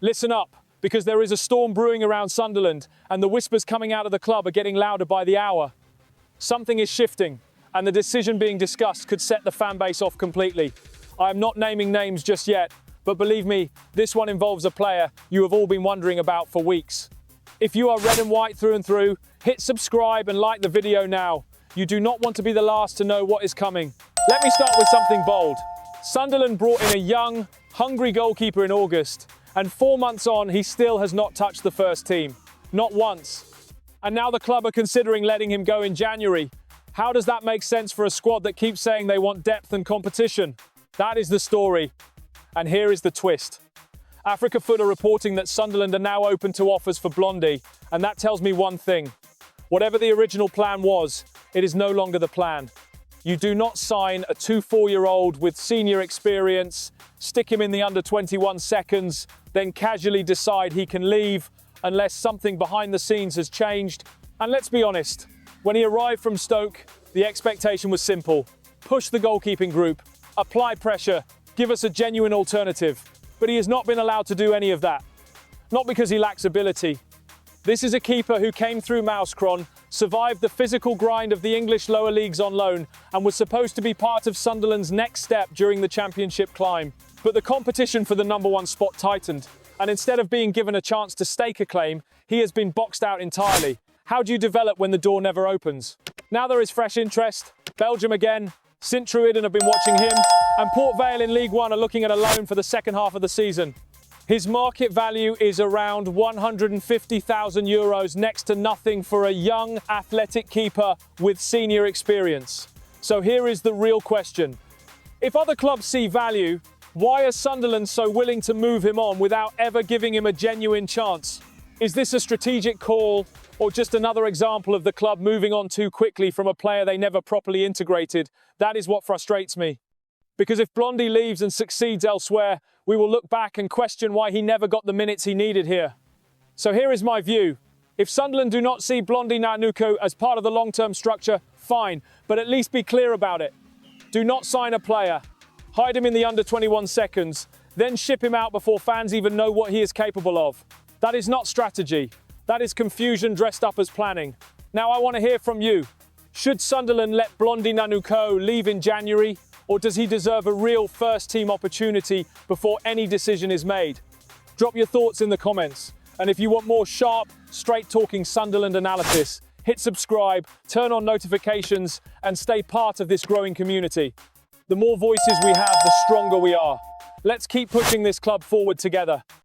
Listen up, because there is a storm brewing around Sunderland, and the whispers coming out of the club are getting louder by the hour. Something is shifting, and the decision being discussed could set the fan base off completely. I am not naming names just yet, but believe me, this one involves a player you have all been wondering about for weeks. If you are red and white through and through, hit subscribe and like the video now. You do not want to be the last to know what is coming. Let me start with something bold. Sunderland brought in a young, hungry goalkeeper in August, and 4 months on, he still has not touched the first team. Not once. And now the club are considering letting him go in January. How does that make sense for a squad that keeps saying they want depth and competition? That is the story. And here is the twist. Africa Foot are reporting that Sunderland are now open to offers for Blondie, and that tells me one thing. Whatever the original plan was, it is no longer the plan. You do not sign a 24-year-old with senior experience, stick him in the under-21 seconds, then casually decide he can leave unless something behind the scenes has changed. And let's be honest, when he arrived from Stoke, the expectation was simple. Push the goalkeeping group, apply pressure, give us a genuine alternative. But he has not been allowed to do any of that. Not because he lacks ability. This is a keeper who came through Mousecron, survived the physical grind of the English lower leagues on loan, and was supposed to be part of Sunderland's next step during the championship climb. But the competition for the #1 spot tightened, and instead of being given a chance to stake a claim, he has been boxed out entirely. How do you develop when the door never opens? Now there is fresh interest. Belgium again. Sint-Truiden have been watching him, and Port Vale in League One are looking at a loan for the second half of the season. His market value is around €150,000, next to nothing for a young, athletic keeper with senior experience. So here is the real question. If other clubs see value, why are Sunderland so willing to move him on without ever giving him a genuine chance? Is this a strategic call, or just another example of the club moving on too quickly from a player they never properly integrated? That is what frustrates me. Because if Blondie leaves and succeeds elsewhere, we will look back and question why he never got the minutes he needed here. So here is my view. If Sunderland do not see Blondie Nanuko as part of the long-term structure, fine, but at least be clear about it. Do not sign a player. Hide him in the under-21 seconds, then ship him out before fans even know what he is capable of. That is not strategy. That is confusion dressed up as planning. Now I want to hear from you. Should Sunderland let Blondie Nanuko leave in January, or does he deserve a real first-team opportunity before any decision is made? Drop your thoughts in the comments. And if you want more sharp, straight-talking Sunderland analysis, hit subscribe, turn on notifications, and stay part of this growing community. The more voices we have, the stronger we are. Let's keep pushing this club forward together.